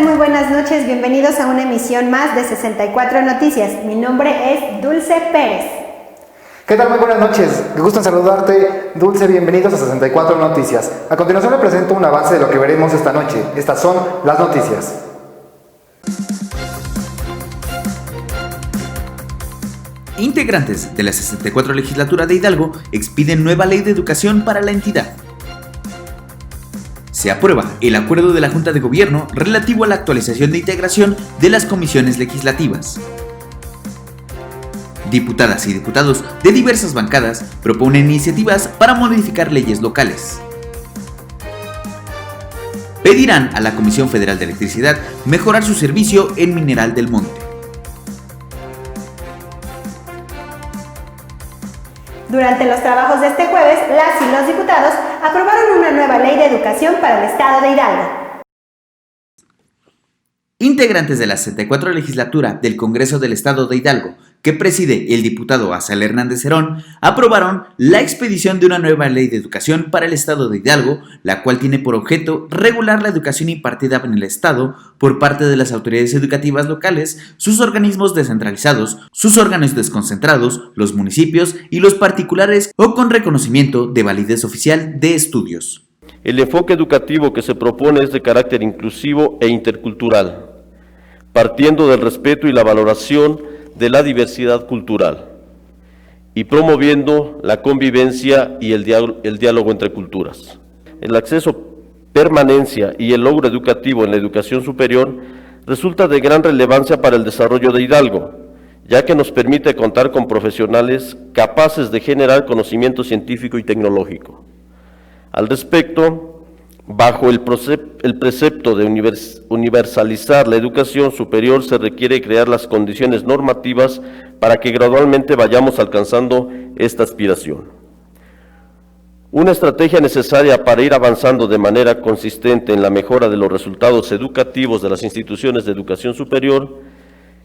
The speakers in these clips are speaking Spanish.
tal? Muy buenas noches, bienvenidos a una emisión más de 64 Noticias. Mi nombre es Dulce Pérez. ¿Qué tal? Muy buenas noches, me gusta saludarte, Dulce, bienvenidos a 64 Noticias. A continuación le presento un avance de lo que veremos esta noche. Estas son las noticias. Integrantes de la 64 Legislatura de Hidalgo expiden nueva ley de educación para la entidad. Se aprueba el acuerdo de la Junta de Gobierno relativo a la actualización de integración de las comisiones legislativas. Diputadas y diputados de diversas bancadas proponen iniciativas para modificar leyes locales. Pedirán a la Comisión Federal de Electricidad mejorar su servicio en Mineral del Monte. Durante los trabajos de este jueves, las y los diputados aprobaron una nueva ley de educación para el estado de Hidalgo. Integrantes de la 64 Legislatura del Congreso del Estado de Hidalgo, que preside el diputado Asael Hernández Herón, aprobaron la expedición de una nueva ley de educación para el Estado de Hidalgo, la cual tiene por objeto regular la educación impartida en el Estado por parte de las autoridades educativas locales, sus organismos descentralizados, sus órganos desconcentrados, los municipios y los particulares o con reconocimiento de validez oficial de estudios. El enfoque educativo que se propone es de carácter inclusivo e intercultural, partiendo del respeto y la valoración de la diversidad cultural y promoviendo la convivencia y el diálogo entre culturas. El acceso, permanencia y el logro educativo en la educación superior resulta de gran relevancia para el desarrollo de Hidalgo, ya que nos permite contar con profesionales capaces de generar conocimiento científico y tecnológico. Al respecto, bajo el precepto de universalizar la educación superior, se requiere crear las condiciones normativas para que gradualmente vayamos alcanzando esta aspiración. Una estrategia necesaria para ir avanzando de manera consistente en la mejora de los resultados educativos de las instituciones de educación superior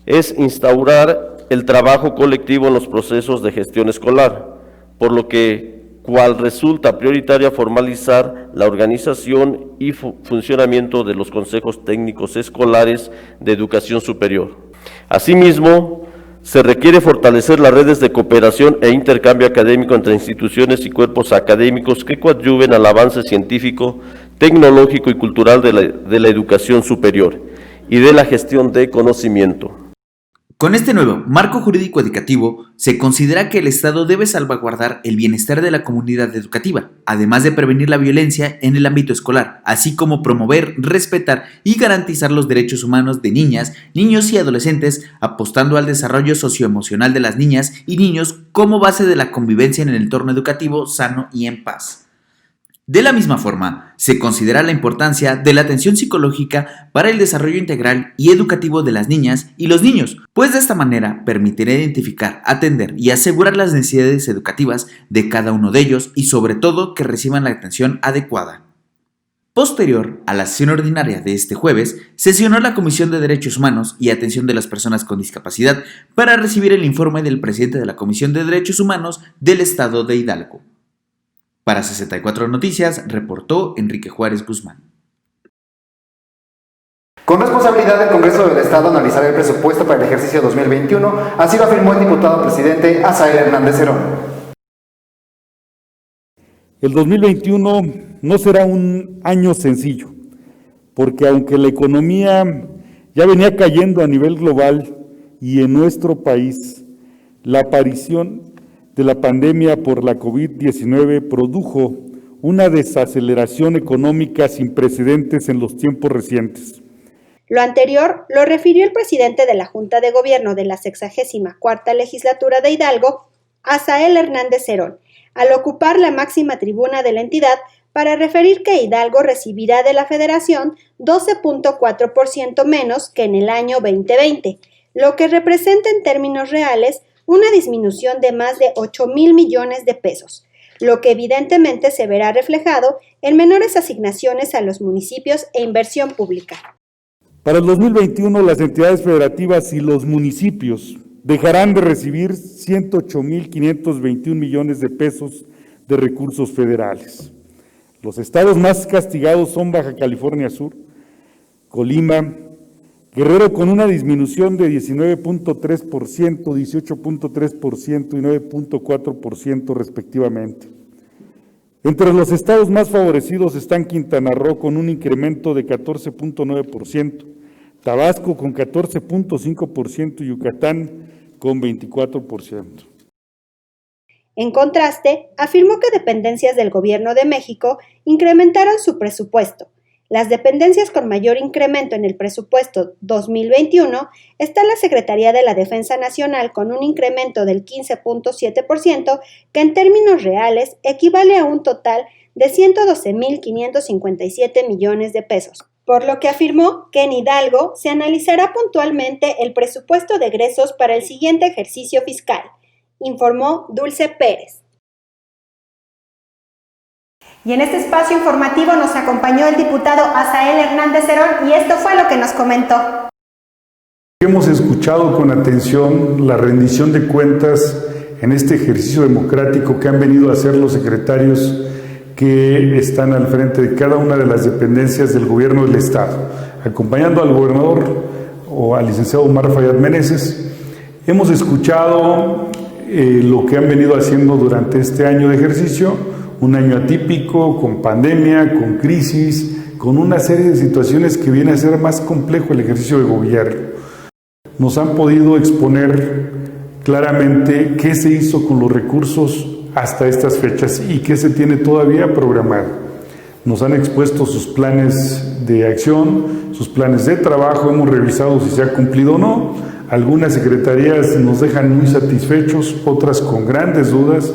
es instaurar el trabajo colectivo en los procesos de gestión escolar, por lo que cual resulta prioritaria formalizar la organización y funcionamiento de los consejos técnicos escolares de educación superior. Asimismo, se requiere fortalecer las redes de cooperación e intercambio académico entre instituciones y cuerpos académicos que coadyuven al avance científico, tecnológico y cultural de la educación superior y de la gestión de conocimiento. Con este nuevo marco jurídico educativo, se considera que el Estado debe salvaguardar el bienestar de la comunidad educativa, además de prevenir la violencia en el ámbito escolar, así como promover, respetar y garantizar los derechos humanos de niñas, niños y adolescentes, apostando al desarrollo socioemocional de las niñas y niños como base de la convivencia en el entorno educativo sano y en paz. De la misma forma, se considera la importancia de la atención psicológica para el desarrollo integral y educativo de las niñas y los niños, pues de esta manera permitirá identificar, atender y asegurar las necesidades educativas de cada uno de ellos y sobre todo que reciban la atención adecuada. Posterior a la sesión ordinaria de este jueves, sesionó la Comisión de Derechos Humanos y Atención de las Personas con Discapacidad para recibir el informe del presidente de la Comisión de Derechos Humanos del Estado de Hidalgo. Para 64 Noticias, reportó Enrique Juárez Guzmán. Con responsabilidad del Congreso del Estado analizar el presupuesto para el ejercicio 2021, así lo afirmó el diputado presidente Asael Hernández Herón. El 2021 no será un año sencillo, porque aunque la economía ya venía cayendo a nivel global y en nuestro país, la aparición de la pandemia por la COVID-19 produjo una desaceleración económica sin precedentes en los tiempos recientes. Lo anterior lo refirió el presidente de la Junta de Gobierno de la 64ª Legislatura de Hidalgo, Asael Hernández Herón, al ocupar la máxima tribuna de la entidad para referir que Hidalgo recibirá de la Federación 12.4% menos que en el año 2020, lo que representa en términos reales una disminución de más de 8,000 millones de pesos, lo que evidentemente se verá reflejado en menores asignaciones a los municipios e inversión pública. Para el 2021, las entidades federativas y los municipios dejarán de recibir 108,521 millones de pesos de recursos federales. Los estados más castigados son Baja California Sur, Colima, Guerrero con una disminución de 19.3%, 18.3% y 9.4% respectivamente. Entre los estados más favorecidos están Quintana Roo con un incremento de 14.9%, Tabasco con 14.5% y Yucatán con 24%. En contraste, afirmó que dependencias del Gobierno de México incrementaron su presupuesto. Las dependencias con mayor incremento en el presupuesto 2021 está la Secretaría de la Defensa Nacional con un incremento del 15.7%, que en términos reales equivale a un total de 112.557 millones de pesos. Por lo que afirmó que en Hidalgo se analizará puntualmente el presupuesto de egresos para el siguiente ejercicio fiscal, informó Dulce Pérez. Y en este espacio informativo nos acompañó el diputado Asael Hernández Cerón y esto fue lo que nos comentó. Hemos escuchado con atención la rendición de cuentas en este ejercicio democrático que han venido a hacer los secretarios que están al frente de cada una de las dependencias del gobierno del Estado. Acompañando al gobernador o al licenciado Omar Fayad Meneses, hemos escuchado lo que han venido haciendo durante este año de ejercicio, un año atípico, con pandemia, con crisis, con una serie de situaciones que viene a ser más complejo el ejercicio de gobierno. Nos han podido exponer claramente qué se hizo con los recursos hasta estas fechas y qué se tiene todavía programado. Nos han expuesto sus planes de acción, sus planes de trabajo, hemos revisado si se ha cumplido o no. Algunas secretarías nos dejan muy satisfechos, otras con grandes dudas,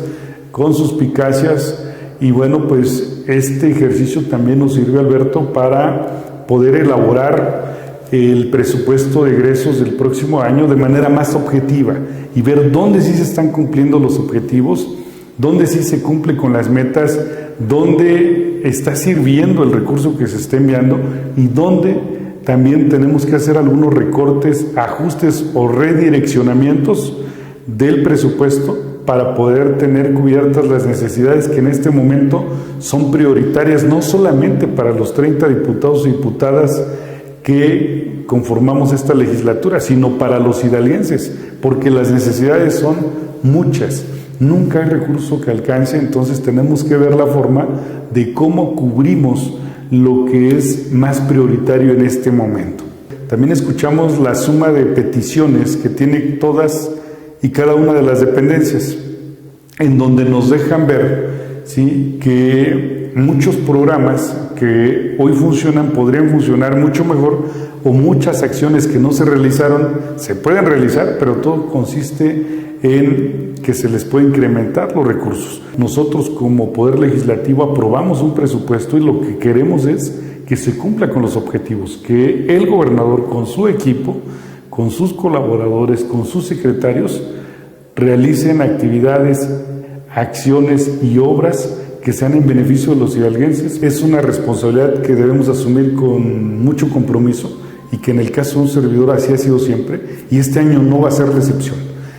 con suspicacias. Y bueno, pues este ejercicio también nos sirve, Alberto, para poder elaborar el presupuesto de egresos del próximo año de manera más objetiva y ver dónde sí se están cumpliendo los objetivos, dónde sí se cumple con las metas, dónde está sirviendo el recurso que se está enviando y dónde también tenemos que hacer algunos recortes, ajustes o redireccionamientos del presupuesto para poder tener cubiertas las necesidades que en este momento son prioritarias, no solamente para los 30 diputados y diputadas que conformamos esta legislatura, sino para los hidalguenses, porque las necesidades son muchas. Nunca hay recurso que alcance, entonces tenemos que ver la forma de cómo cubrimos lo que es más prioritario en este momento. También escuchamos la suma de peticiones que tiene todas y cada una de las dependencias, en donde nos dejan ver, ¿sí?, que muchos programas que hoy funcionan podrían funcionar mucho mejor, o muchas acciones que no se realizaron se pueden realizar, pero todo consiste en que se les puede incrementar los recursos. Nosotros como Poder Legislativo aprobamos un presupuesto y lo que queremos es que se cumpla con los objetivos, que el gobernador con su equipo, con sus colaboradores, con sus secretarios, realicen actividades, acciones y obras que sean en beneficio de los hidalguenses. Es una responsabilidad que debemos asumir con mucho compromiso y que en el caso de un servidor así ha sido siempre, y este año no va a ser la excepción.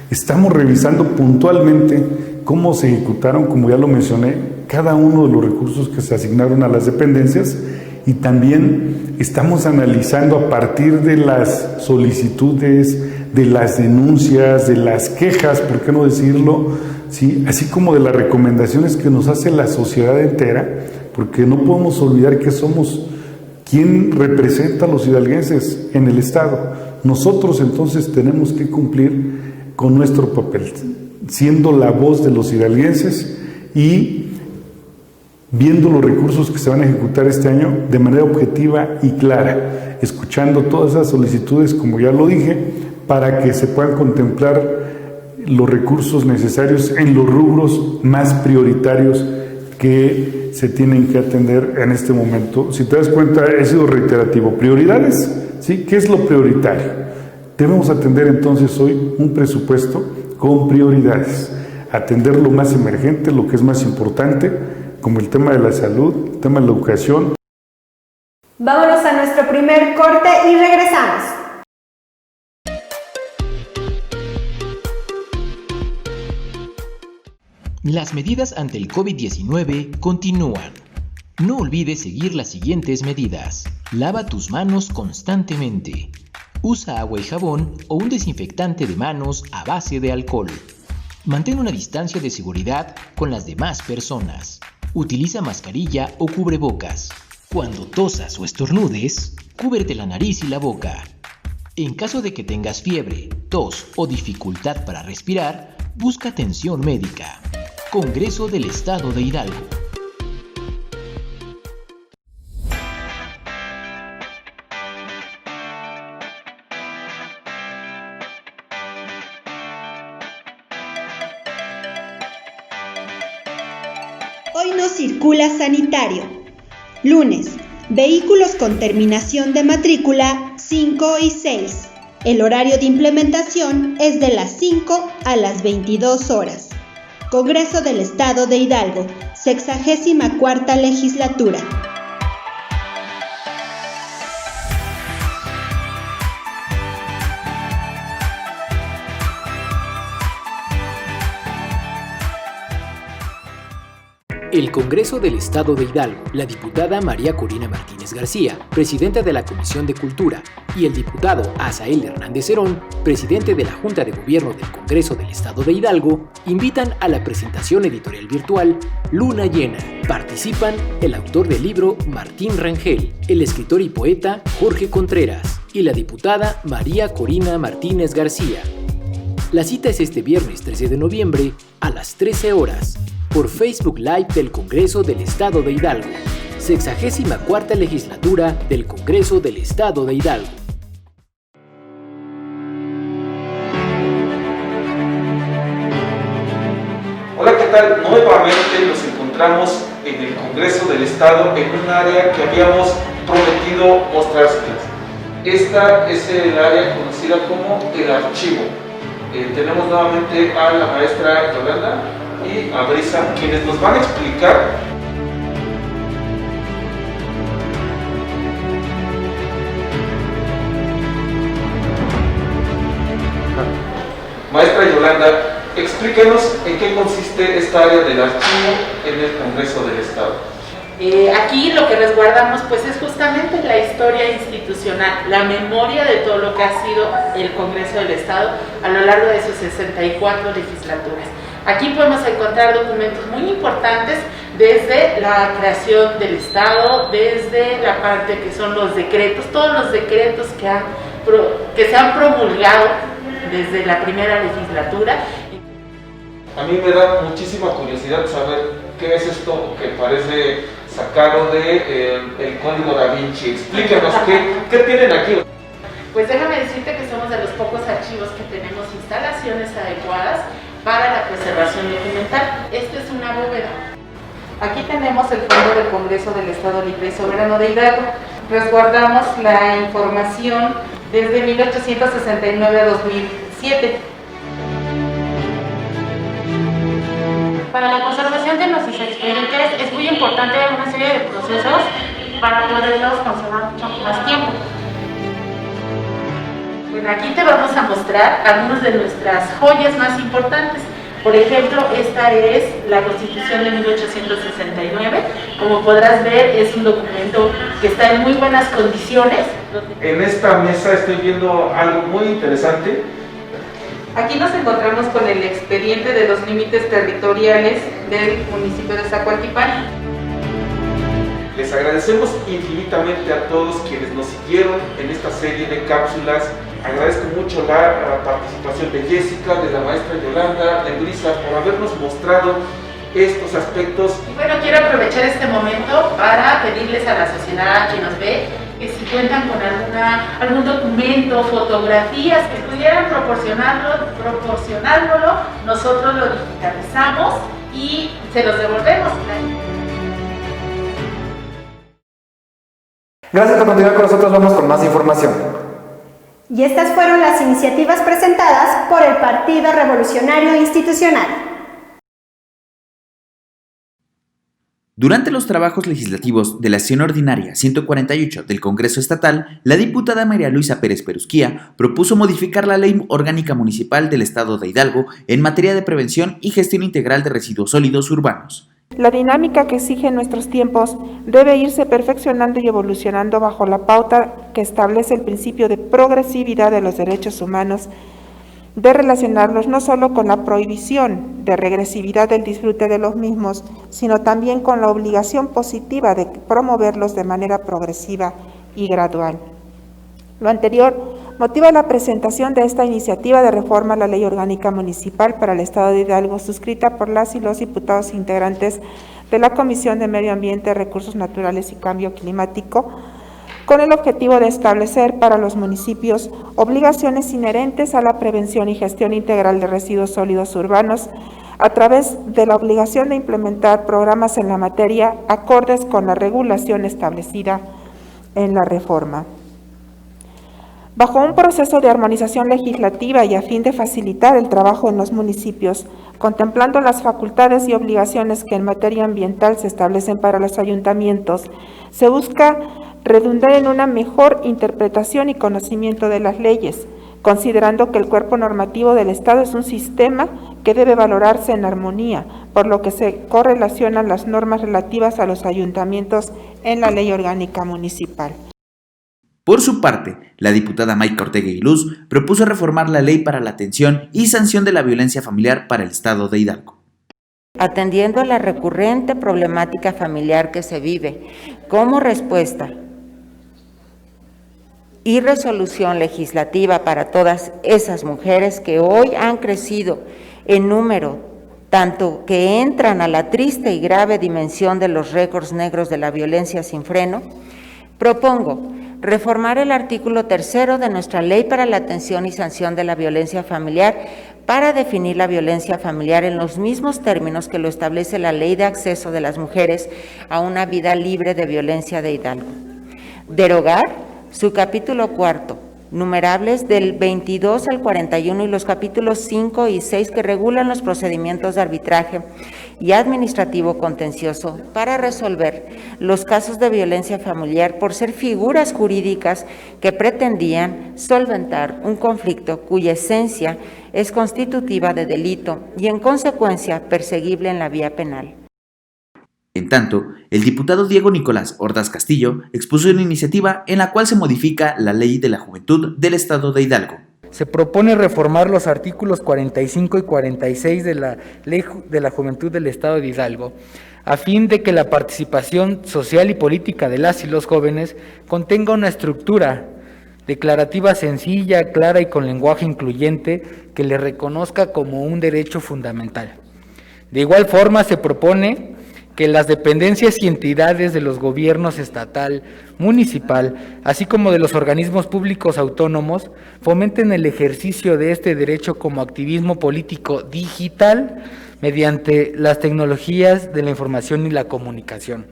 Estamos revisando puntualmente cómo se ejecutaron, como ya lo mencioné, cada uno de los recursos que se asignaron a las dependencias, y también estamos analizando a partir de las solicitudes, de las denuncias, de las quejas, ¿por qué no decirlo?, ¿sí?, así como de las recomendaciones que nos hace la sociedad entera, porque no podemos olvidar que somos quien representa a los hidalguenses en el Estado. Nosotros entonces tenemos que cumplir con nuestro papel, siendo la voz de los hidalguenses y viendo los recursos que se van a ejecutar este año de manera objetiva y clara, escuchando todas esas solicitudes, como ya lo dije, para que se puedan contemplar los recursos necesarios en los rubros más prioritarios que se tienen que atender en este momento. Si te das cuenta, he sido reiterativo. Prioridades, ¿sí? ¿Qué es lo prioritario? Debemos atender entonces hoy un presupuesto con prioridades, atender lo más emergente, lo que es más importante, como el tema de la salud, el tema de la educación. Vámonos a nuestro primer corte y regresamos. Las medidas ante el COVID-19 continúan. No olvides seguir las siguientes medidas. Lava tus manos constantemente. Usa agua y jabón o un desinfectante de manos a base de alcohol. Mantén una distancia de seguridad con las demás personas. Utiliza mascarilla o cubrebocas. Cuando tosas o estornudes, cúbrete la nariz y la boca. En caso de que tengas fiebre, tos o dificultad para respirar, busca atención médica. Congreso del Estado de Hidalgo. Hoy no circula sanitario. Lunes, vehículos con terminación de matrícula 5 y 6. El horario de implementación es de las 5 a las 22 horas. Congreso del Estado de Hidalgo, 64ª legislatura. El Congreso del Estado de Hidalgo, la diputada María Corina Martínez García, presidenta de la Comisión de Cultura, y el diputado Asael Hernández Cerón, presidente de la Junta de Gobierno del Congreso del Estado de Hidalgo, invitan a la presentación editorial virtual Luna Llena. Participan el autor del libro Martín Rangel, el escritor y poeta Jorge Contreras y la diputada María Corina Martínez García. La cita es este viernes 13 de noviembre a las 13 horas. Por Facebook Live del Congreso del Estado de Hidalgo, 64ª legislatura del Congreso del Estado de Hidalgo. Hola, ¿qué tal? Nuevamente nos encontramos en el Congreso del Estado en un área que habíamos prometido mostrárselas. Esta es el área conocida como el archivo. Tenemos nuevamente a la maestra Yolanda y a Brisa, quienes nos van a explicar Maestra Yolanda, explíquenos en qué consiste esta área del archivo en el Congreso del Estado. Aquí lo que resguardamos pues es justamente la historia institucional, la memoria de todo lo que ha sido el Congreso del Estado a lo largo de sus 64 legislaturas. Aquí podemos encontrar documentos muy importantes desde la creación del Estado, desde la parte que son los decretos, todos los decretos que se han promulgado desde la primera legislatura. A mí me da muchísima curiosidad saber qué es esto que parece sacado el Código Da Vinci. Explíquenos qué tienen aquí. Pues déjame decirte que somos de los pocos archivos que tenemos instalaciones adecuadas para la preservación documental. Esta es una bóveda. Aquí tenemos el fondo del Congreso del Estado Libre y Soberano de Hidalgo. Resguardamos la información desde 1869 a 2007. Para la conservación de nuestros expedientes es muy importante una serie de procesos para poderlos conservar mucho más tiempo. Bueno, aquí te vamos a mostrar algunas de nuestras joyas más importantes. Por ejemplo, esta es la Constitución de 1869. Como podrás ver, es un documento que está en muy buenas condiciones. En esta mesa estoy viendo algo muy interesante. Aquí nos encontramos con el expediente de los límites territoriales del municipio de Zacualtipán. Les agradecemos infinitamente a todos quienes nos siguieron en esta serie de cápsulas. Agradezco mucho la participación de Jessica, de la maestra Yolanda, de Brisa, por habernos mostrado estos aspectos. Y bueno, quiero aprovechar este momento para pedirles a la sociedad que nos ve que si cuentan con algún documento, fotografías que pudieran proporcionárnoslo, nosotros lo digitalizamos y se los devolvemos. Gracias por continuar con nosotros, vamos con más información. Y estas fueron las iniciativas presentadas por el Partido Revolucionario Institucional. Durante los trabajos legislativos de la sesión ordinaria 148 del Congreso Estatal, la diputada María Luisa Pérez Perusquía propuso modificar la Ley Orgánica Municipal del Estado de Hidalgo en materia de prevención y gestión integral de residuos sólidos urbanos. La dinámica que exigen nuestros tiempos debe irse perfeccionando y evolucionando bajo la pauta que establece el principio de progresividad de los derechos humanos, de relacionarlos no solo con la prohibición de regresividad del disfrute de los mismos, sino también con la obligación positiva de promoverlos de manera progresiva y gradual. Lo anterior motiva la presentación de esta iniciativa de reforma a la Ley Orgánica Municipal para el Estado de Hidalgo, suscrita por las y los diputados integrantes de la Comisión de Medio Ambiente, Recursos Naturales y Cambio Climático, con el objetivo de establecer para los municipios obligaciones inherentes a la prevención y gestión integral de residuos sólidos urbanos, a través de la obligación de implementar programas en la materia acordes con la regulación establecida en la reforma. Bajo un proceso de armonización legislativa y a fin de facilitar el trabajo en los municipios, contemplando las facultades y obligaciones que en materia ambiental se establecen para los ayuntamientos, se busca redundar en una mejor interpretación y conocimiento de las leyes, considerando que el cuerpo normativo del Estado es un sistema que debe valorarse en armonía, por lo que se correlacionan las normas relativas a los ayuntamientos en la Ley Orgánica Municipal. Por su parte, la diputada Mayca Ortega Aguiluz propuso reformar la ley para la atención y sanción de la violencia familiar para el Estado de Hidalgo. Atendiendo a la recurrente problemática familiar que se vive, como respuesta y resolución legislativa para todas esas mujeres que hoy han crecido en número, tanto que entran a la triste y grave dimensión de los récords negros de la violencia sin freno, propongo reformar el artículo 3 de nuestra Ley para la Atención y Sanción de la Violencia Familiar para definir la violencia familiar en los mismos términos que lo establece la Ley de Acceso de las Mujeres a una Vida Libre de Violencia de Hidalgo. Derogar su capítulo 4, numerables del 22 al 41 y los capítulos 5 y 6 que regulan los procedimientos de arbitraje y administrativo contencioso para resolver los casos de violencia familiar por ser figuras jurídicas que pretendían solventar un conflicto cuya esencia es constitutiva de delito y en consecuencia perseguible en la vía penal. En tanto, el diputado Diego Nicolás Ordaz Castillo expuso una iniciativa en la cual se modifica la Ley de la Juventud del Estado de Hidalgo. Se propone reformar los artículos 45 y 46 de la Ley de la Juventud del Estado de Hidalgo, a fin de que la participación social y política de las y los jóvenes contenga una estructura declarativa sencilla, clara y con lenguaje incluyente que le reconozca como un derecho fundamental. De igual forma, se propone que las dependencias y entidades de los gobiernos estatal, municipal, así como de los organismos públicos autónomos, fomenten el ejercicio de este derecho como activismo político digital mediante las tecnologías de la información y la comunicación.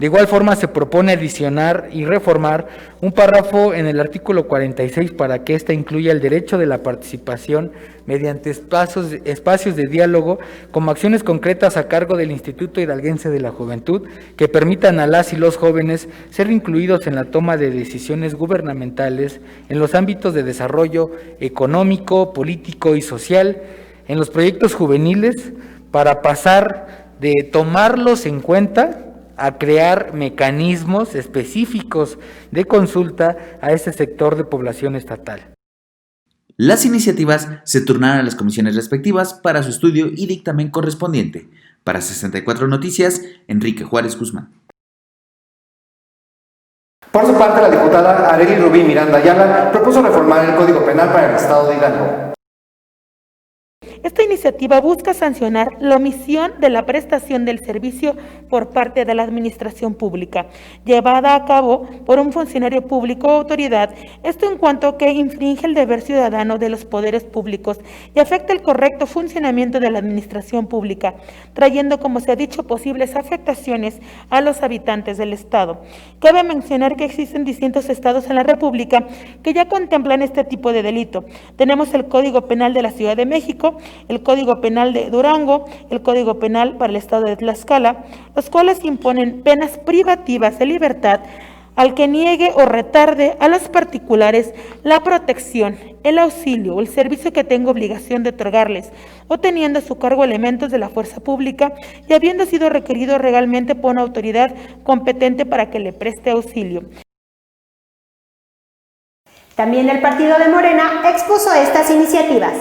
De igual forma, se propone adicionar y reformar un párrafo en el artículo 46 para que ésta incluya el derecho de la participación mediante espacios de diálogo como acciones concretas a cargo del Instituto Hidalguense de la Juventud que permitan a las y los jóvenes ser incluidos en la toma de decisiones gubernamentales en los ámbitos de desarrollo económico, político y social, en los proyectos juveniles, para pasar de tomarlos en cuenta a crear mecanismos específicos de consulta a este sector de población estatal. Las iniciativas se turnaron a las comisiones respectivas para su estudio y dictamen correspondiente. Para 64 Noticias, Enrique Juárez Guzmán. Por su parte, la diputada Arely Rubí Miranda Ayala propuso reformar el Código Penal para el Estado de Hidalgo. Esta iniciativa busca sancionar la omisión de la prestación del servicio por parte de la administración pública, llevada a cabo por un funcionario público o autoridad, esto en cuanto que infringe el deber ciudadano de los poderes públicos y afecta el correcto funcionamiento de la administración pública, trayendo, como se ha dicho, posibles afectaciones a los habitantes del Estado. Cabe mencionar que existen distintos estados en la República que ya contemplan este tipo de delito. Tenemos el Código Penal de la Ciudad de México, el Código Penal de Durango, el Código Penal para el Estado de Tlaxcala, los cuales imponen penas privativas de libertad al que niegue o retarde a los particulares la protección, el auxilio o el servicio que tenga obligación de otorgarles, o teniendo a su cargo elementos de la fuerza pública y habiendo sido requerido legalmente por una autoridad competente para que le preste auxilio. También el partido de Morena expuso estas iniciativas.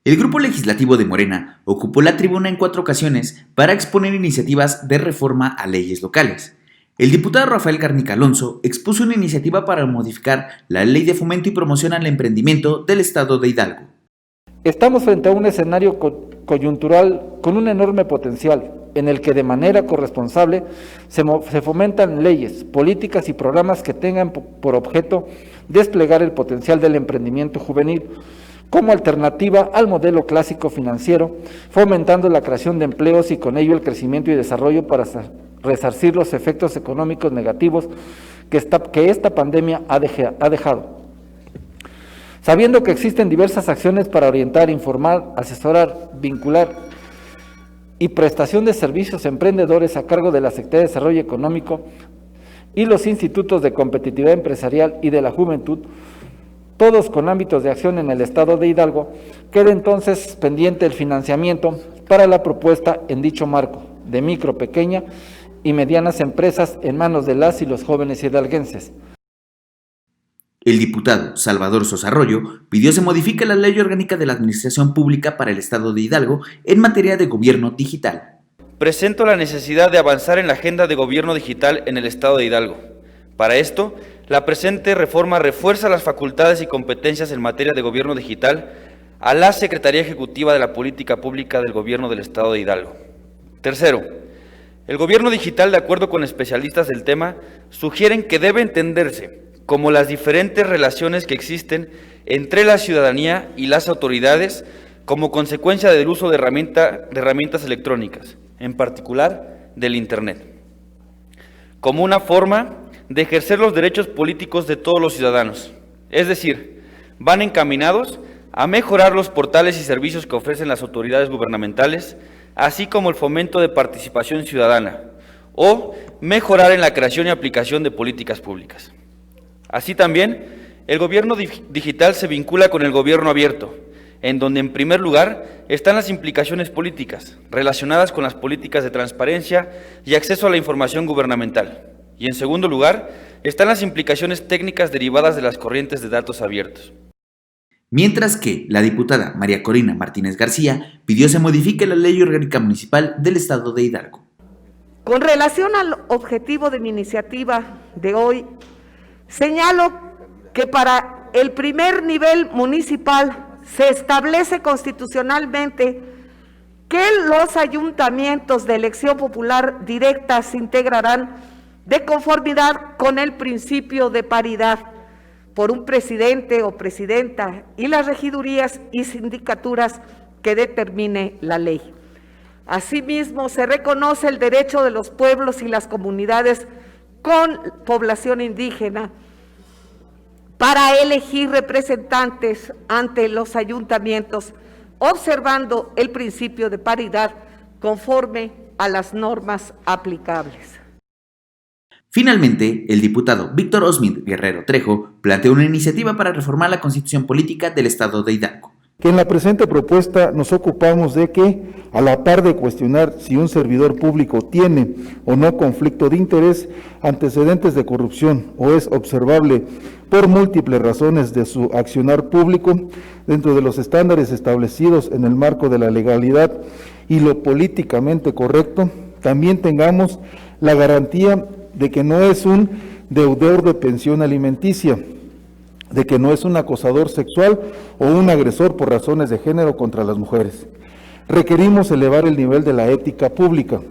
El grupo legislativo de Morena ocupó la tribuna en 4 ocasiones para exponer iniciativas de reforma a leyes locales. El diputado Rafael Garnica Alonso expuso una iniciativa para modificar la Ley de Fomento y Promoción al Emprendimiento del Estado de Hidalgo. Estamos frente a un escenario coyuntural con un enorme potencial, en el que de manera corresponsable se fomentan leyes, políticas y programas que tengan por objeto desplegar el potencial del emprendimiento juvenil como alternativa al modelo clásico financiero, fomentando la creación de empleos y con ello el crecimiento y desarrollo para resarcir los efectos económicos negativos que esta pandemia ha dejado. Sabiendo que existen diversas acciones para orientar, informar, asesorar, vincular y prestación de servicios a emprendedores a cargo de la Secretaría de Desarrollo Económico y los institutos de competitividad empresarial y de la juventud, todos con ámbitos de acción en el Estado de Hidalgo, queda entonces pendiente el financiamiento para la propuesta en dicho marco de micro, pequeña y medianas empresas en manos de las y los jóvenes hidalguenses. El diputado Salvador Sosa Arroyo pidió se modifique la Ley Orgánica de la Administración Pública para el Estado de Hidalgo en materia de gobierno digital. Presento la necesidad de avanzar en la agenda de gobierno digital en el Estado de Hidalgo. Para esto, la presente reforma refuerza las facultades y competencias en materia de gobierno digital a la Secretaría Ejecutiva de la Política Pública del Gobierno del Estado de Hidalgo. Tercero, el gobierno digital, de acuerdo con especialistas del tema, sugieren que debe entenderse como las diferentes relaciones que existen entre la ciudadanía y las autoridades como consecuencia del uso de herramientas electrónicas, en particular del Internet, como una forma de ejercer los derechos políticos de todos los ciudadanos. Es decir, van encaminados a mejorar los portales y servicios que ofrecen las autoridades gubernamentales, así como el fomento de participación ciudadana, o mejorar en la creación y aplicación de políticas públicas. Así también, el gobierno digital se vincula con el gobierno abierto, en donde en primer lugar están las implicaciones políticas relacionadas con las políticas de transparencia y acceso a la información gubernamental, y en segundo lugar están las implicaciones técnicas derivadas de las corrientes de datos abiertos. Mientras que la diputada María Corina Martínez García pidió se modifique la Ley Orgánica Municipal del Estado de Hidalgo. Con relación al objetivo de mi iniciativa de hoy, señalo que para el primer nivel municipal se establece constitucionalmente que los ayuntamientos de elección popular directa se integrarán de conformidad con el principio de paridad por un presidente o presidenta y las regidurías y sindicaturas que determine la ley. Asimismo, se reconoce el derecho de los pueblos y las comunidades con población indígena para elegir representantes ante los ayuntamientos, observando el principio de paridad conforme a las normas aplicables. Finalmente, el diputado Víctor Osmid Guerrero Trejo planteó una iniciativa para reformar la Constitución Política del Estado de Hidalgo. Que en la presente propuesta nos ocupamos de que, a la par de cuestionar si un servidor público tiene o no conflicto de interés, antecedentes de corrupción o es observable por múltiples razones de su accionar público dentro de los estándares establecidos en el marco de la legalidad y lo políticamente correcto, también tengamos la garantía de que no es un deudor de pensión alimenticia, de que no es un acosador sexual o un agresor por razones de género contra las mujeres. Requerimos elevar el nivel de la ética pública.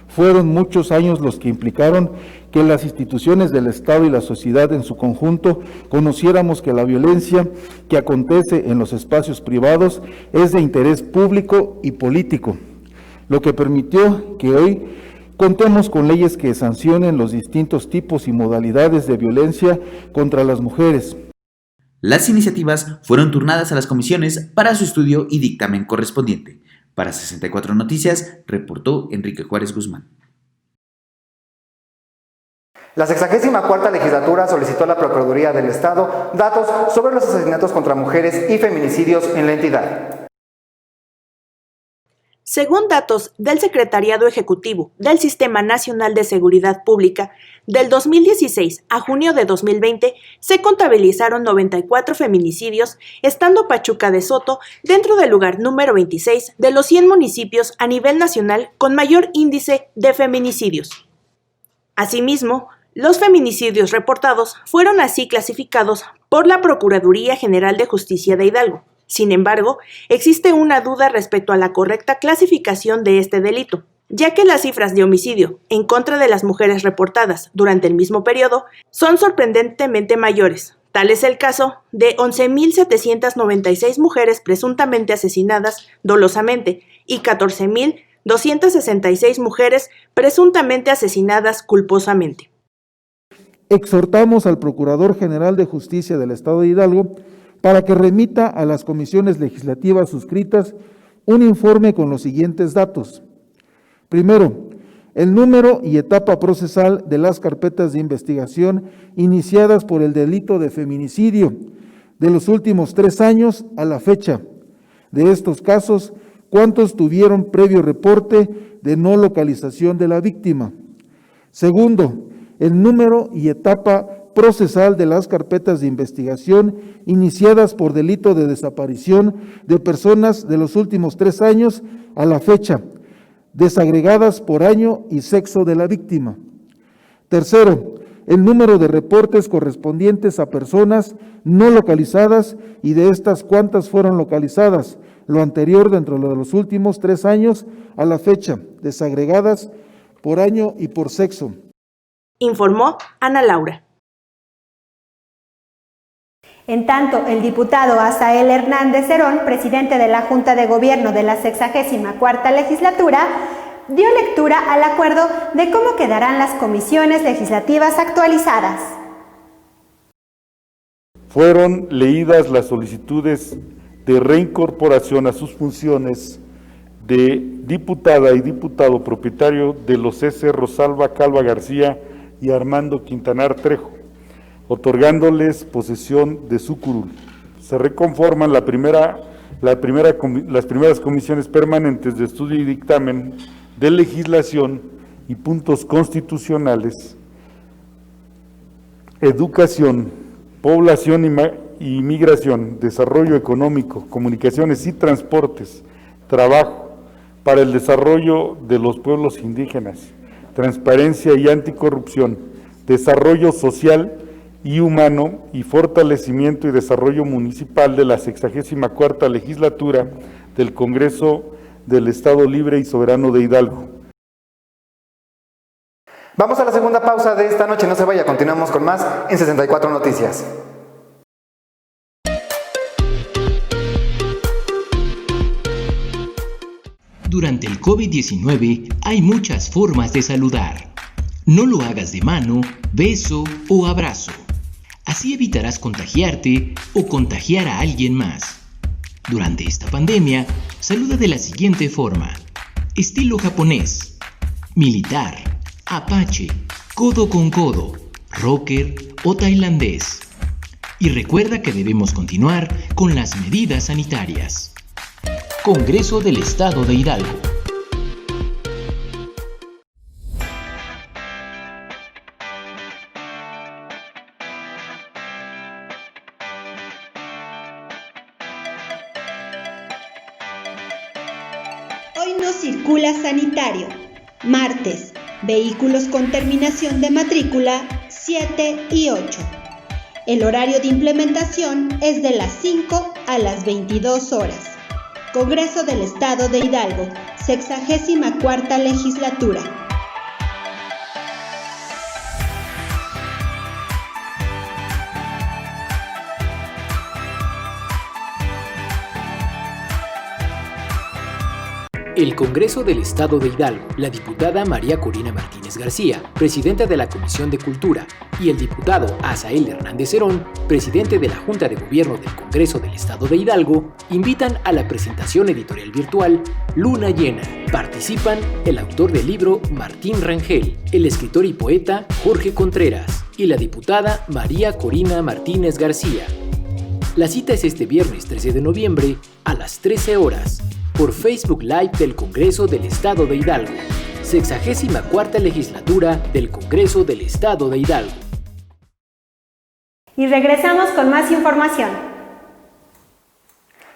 Fueron muchos años los que implicaron que las instituciones del Estado y la sociedad en su conjunto conociéramos que la violencia que acontece en los espacios privados es de interés público y político, lo que permitió que hoy contemos con leyes que sancionen los distintos tipos y modalidades de violencia contra las mujeres. Las iniciativas fueron turnadas a las comisiones para su estudio y dictamen correspondiente. Para 64 Noticias, reportó Enrique Juárez Guzmán. La 64ª legislatura solicitó a la Procuraduría del Estado datos sobre los asesinatos contra mujeres y feminicidios en la entidad. Según datos del Secretariado Ejecutivo del Sistema Nacional de Seguridad Pública, del 2016 a junio de 2020 se contabilizaron 94 feminicidios, estando Pachuca de Soto dentro del lugar número 26 de los 100 municipios a nivel nacional con mayor índice de feminicidios. Asimismo, los feminicidios reportados fueron así clasificados por la Procuraduría General de Justicia de Hidalgo. Sin embargo, existe una duda respecto a la correcta clasificación de este delito, ya que las cifras de homicidio en contra de las mujeres reportadas durante el mismo periodo son sorprendentemente mayores. Tal es el caso de 11.796 mujeres presuntamente asesinadas dolosamente y 14.266 mujeres presuntamente asesinadas culposamente. Exhortamos al Procurador General de Justicia del Estado de Hidalgo para que remita a las comisiones legislativas suscritas un informe con los siguientes datos. Primero, el número y etapa procesal de las carpetas de investigación iniciadas por el delito de feminicidio de los últimos 3 años a la fecha. De estos casos, ¿cuántos tuvieron previo reporte de no localización de la víctima? Segundo, el número y etapa procesal de las carpetas de investigación iniciadas por delito de desaparición de personas de los últimos 3 años a la fecha, desagregadas por año y sexo de la víctima. Tercero, el número de reportes correspondientes a personas no localizadas y de estas cuántas fueron localizadas, lo anterior dentro de los últimos 3 años a la fecha, desagregadas por año y por sexo. Informó Ana Laura. En tanto, el diputado Asael Hernández Cerón, presidente de la Junta de Gobierno de la 64ª legislatura, dio lectura al acuerdo de cómo quedarán las comisiones legislativas actualizadas. Fueron leídas las solicitudes de reincorporación a sus funciones de diputada y diputado propietario de los C.C. Rosalba Calva García y Armando Quintanar Trejo, otorgándoles posesión de su curul. Se reconforman las primeras comisiones permanentes de estudio y dictamen de legislación y puntos constitucionales, educación, población y migración, desarrollo económico, comunicaciones y transportes, trabajo para el desarrollo de los pueblos indígenas, transparencia y anticorrupción, desarrollo social y humano y fortalecimiento y desarrollo municipal de la 64ª legislatura del Congreso del Estado Libre y Soberano de Hidalgo. Vamos a la segunda pausa de esta noche, no se vaya, continuamos con más en 64 Noticias. Durante el COVID-19 hay muchas formas de saludar. No lo hagas de mano, beso o abrazo. Así evitarás contagiarte o contagiar a alguien más. Durante esta pandemia, saluda de la siguiente forma: estilo japonés, militar, apache, codo con codo, rocker o tailandés. Y recuerda que debemos continuar con las medidas sanitarias. Congreso del Estado de Hidalgo. Hoy no circula sanitario. Martes, vehículos con terminación de matrícula 7 y 8. El horario de implementación es de las 5 a las 22 horas. Congreso del Estado de Hidalgo, 64ª legislatura. El Congreso del Estado de Hidalgo, la diputada María Corina Martínez García, presidenta de la Comisión de Cultura, y el diputado Asael Hernández Cerón, presidente de la Junta de Gobierno del Congreso del Estado de Hidalgo, invitan a la presentación editorial virtual Luna Llena. Participan el autor del libro Martín Rangel, el escritor y poeta Jorge Contreras y la diputada María Corina Martínez García. La cita es este viernes 13 de noviembre a las 13 horas por Facebook Live del Congreso del Estado de Hidalgo, 64ª Legislatura del Congreso del Estado de Hidalgo. Y regresamos con más información.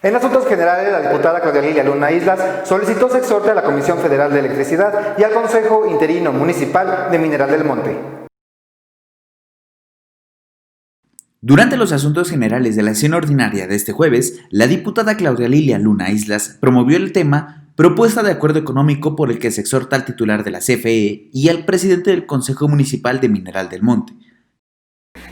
En asuntos generales, la diputada Claudia Lilia Luna Islas solicitó se exhorte a la Comisión Federal de Electricidad y al Consejo Interino Municipal de Mineral del Monte. Durante los asuntos generales de la sesión ordinaria de este jueves, la diputada Claudia Lilia Luna Islas promovió el tema Propuesta de Acuerdo Económico por el que se exhorta al titular de la CFE y al presidente del Consejo Municipal de Mineral del Monte.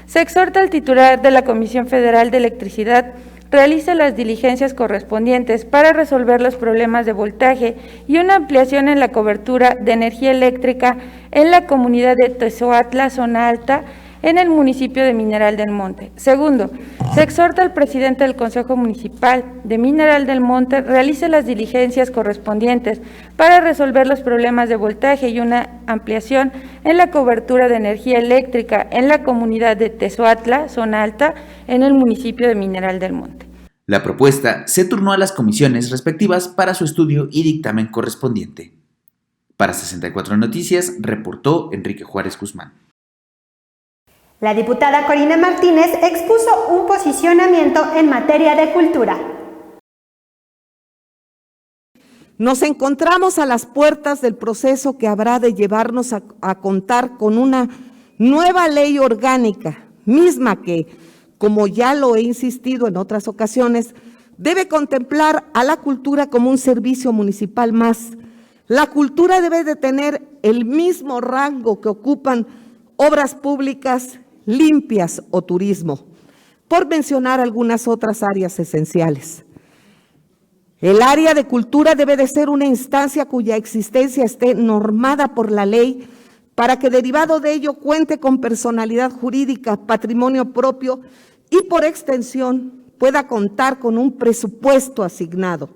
Se exhorta al titular de la Comisión Federal de Electricidad realice las diligencias correspondientes para resolver los problemas de voltaje y una ampliación en la cobertura de energía eléctrica en la comunidad de Tezoatla, zona alta, en el municipio de Mineral del Monte. Segundo, se exhorta al presidente del Consejo Municipal de Mineral del Monte realice las diligencias correspondientes para resolver los problemas de voltaje y una ampliación en la cobertura de energía eléctrica en la comunidad de Tezoatla, zona alta, en el municipio de Mineral del Monte. La propuesta se turnó a las comisiones respectivas para su estudio y dictamen correspondiente. Para 64 Noticias, reportó Enrique Juárez Guzmán. La diputada Corina Martínez expuso un posicionamiento en materia de cultura. Nos encontramos a las puertas del proceso que habrá de llevarnos a contar con una nueva ley orgánica, misma que, como ya lo he insistido en otras ocasiones, debe contemplar a la cultura como un servicio municipal más. La cultura debe de tener el mismo rango que ocupan obras públicas, limpias o turismo, por mencionar algunas otras áreas esenciales. El área de cultura debe de ser una instancia cuya existencia esté normada por la ley para que derivado de ello cuente con personalidad jurídica, patrimonio propio y por extensión pueda contar con un presupuesto asignado.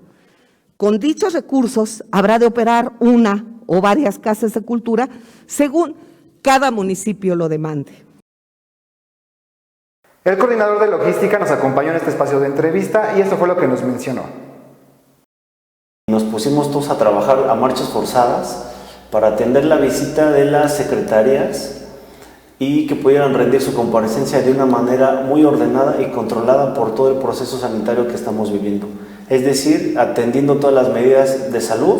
Con dichos recursos habrá de operar una o varias casas de cultura según cada municipio lo demande. El coordinador de logística nos acompañó en este espacio de entrevista y esto fue lo que nos mencionó. Nos pusimos todos a trabajar a marchas forzadas para atender la visita de las secretarías y que pudieran rendir su comparecencia de una manera muy ordenada y controlada por todo el proceso sanitario que estamos viviendo. Es decir, atendiendo todas las medidas de salud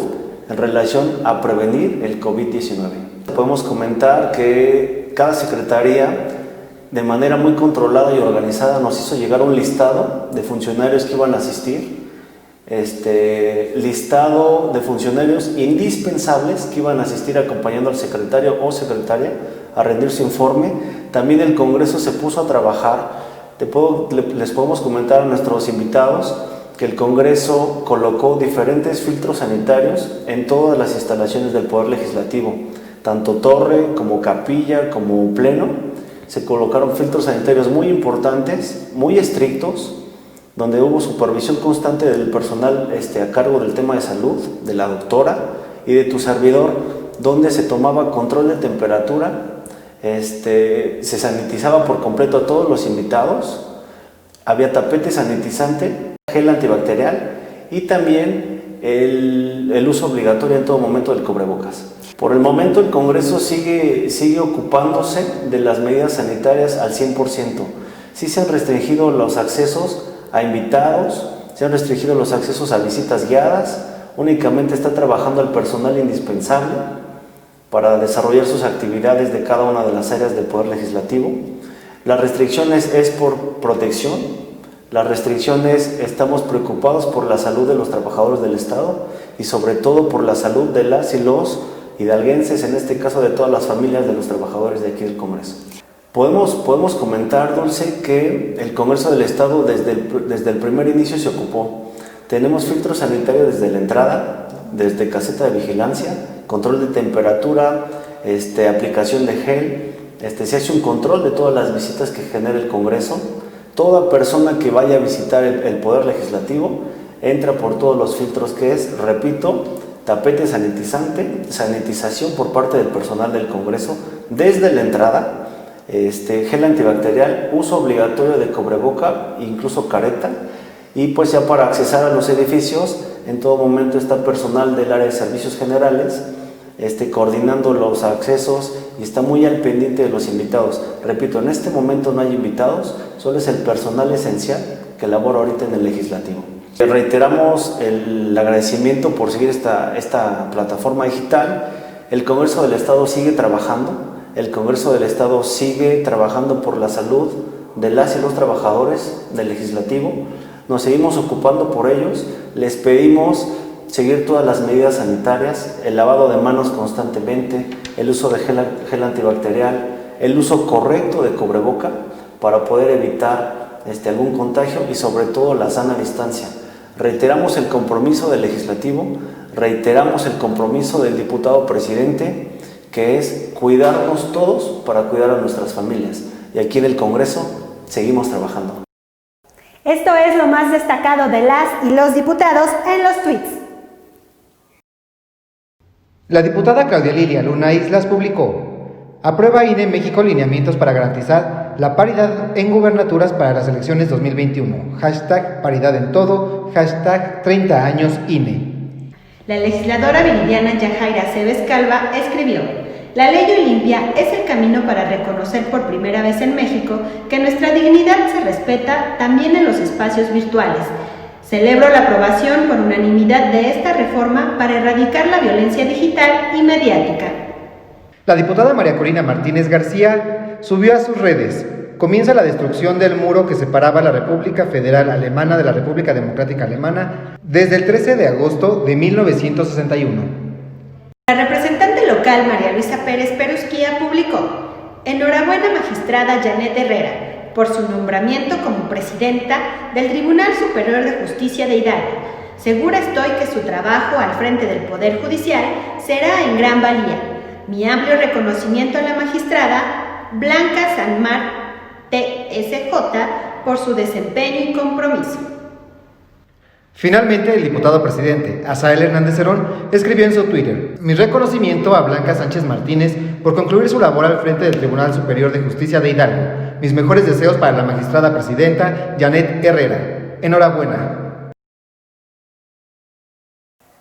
en relación a prevenir el COVID-19. Podemos comentar que cada secretaría, de manera muy controlada y organizada, nos hizo llegar un listado de funcionarios que iban a asistir, listado de funcionarios indispensables que iban a asistir acompañando al secretario o secretaria a rendir su informe. También el Congreso se puso a trabajar. Les podemos comentar a nuestros invitados que el Congreso colocó diferentes filtros sanitarios en todas las instalaciones del Poder Legislativo, tanto torre como capilla como pleno. Se colocaron filtros sanitarios muy importantes, muy estrictos, donde hubo supervisión constante del personal a cargo del tema de salud, de la doctora y de tu servidor, donde se tomaba control de temperatura, se sanitizaba por completo a todos los invitados, había tapete sanitizante, gel antibacterial y también el uso obligatorio en todo momento del cubrebocas. Por el momento el Congreso sigue ocupándose de las medidas sanitarias al 100%. Sí se han restringido los accesos a invitados, se han restringido los accesos a visitas guiadas, únicamente está trabajando el personal indispensable para desarrollar sus actividades de cada una de las áreas del Poder Legislativo. Las restricciones es por protección, las restricciones estamos preocupados por la salud de los trabajadores del Estado y sobre todo por la salud de las y los hidalguenses, en este caso de todas las familias de los trabajadores de aquí del Congreso. Podemos comentar, Dulce, que el Congreso del Estado desde el primer inicio se ocupó. Tenemos filtros sanitarios desde la entrada, desde caseta de vigilancia, control de temperatura, aplicación de gel, se hace un control de todas las visitas que genera el Congreso. Toda persona que vaya a visitar el Poder Legislativo entra por todos los filtros que es, repito, tapete sanitizante, sanitización por parte del personal del Congreso desde la entrada, gel antibacterial, uso obligatorio de cubreboca, incluso careta, y pues ya para accesar a los edificios, en todo momento está personal del área de servicios generales, coordinando los accesos y está muy al pendiente de los invitados. Repito, en este momento no hay invitados, solo es el personal esencial que labora ahorita en el Legislativo. Reiteramos el agradecimiento por seguir esta plataforma digital. El Congreso del Estado sigue trabajando, el Congreso del Estado sigue trabajando por la salud de las y los trabajadores del Legislativo. Nos seguimos ocupando por ellos, les pedimos seguir todas las medidas sanitarias, el lavado de manos constantemente, el uso de gel antibacterial, el uso correcto de cubreboca para poder evitar algún contagio y sobre todo la sana distancia. Reiteramos el compromiso del Legislativo, reiteramos el compromiso del diputado presidente, que es cuidarnos todos para cuidar a nuestras familias. Y aquí en el Congreso seguimos trabajando. Esto es lo más destacado de las y los diputados en los tweets. La diputada Claudia Lilia Luna Islas publicó: aprueba INE México lineamientos para garantizar la paridad en gubernaturas para las elecciones 2021. #paridad en todo, #30 años INE. La legisladora viridiana Yajaira Cebes Calva escribió: la ley Olimpia es el camino para reconocer por primera vez en México que nuestra dignidad se respeta también en los espacios virtuales. Celebro la aprobación por unanimidad de esta reforma para erradicar la violencia digital y mediática. La diputada María Corina Martínez García subió a sus redes: comienza la destrucción del muro que separaba la República Federal Alemana de la República Democrática Alemana desde el 13 de agosto de 1961. La representante local María Luisa Pérez Perusquía publicó: enhorabuena magistrada Janet Herrera por su nombramiento como presidenta del Tribunal Superior de Justicia de Hidalgo. Segura estoy que su trabajo al frente del Poder Judicial será en gran valía. Mi amplio reconocimiento a la magistrada Blanca Sanmar TSJ por su desempeño y compromiso. Finalmente, el diputado presidente Asael Hernández Cerón escribió en su Twitter: mi reconocimiento a Blanca Sánchez Martínez por concluir su labor al frente del Tribunal Superior de Justicia de Hidalgo. Mis mejores deseos para la magistrada presidenta Janet Herrera. Enhorabuena.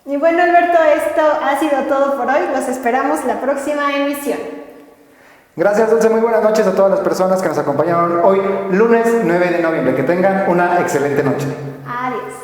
Y bueno, Alberto, esto ha sido todo por hoy. Los esperamos la próxima emisión. Gracias, Dulce. Muy buenas noches a todas las personas que nos acompañaron hoy, lunes 9 de noviembre. Que tengan una excelente noche. Adiós.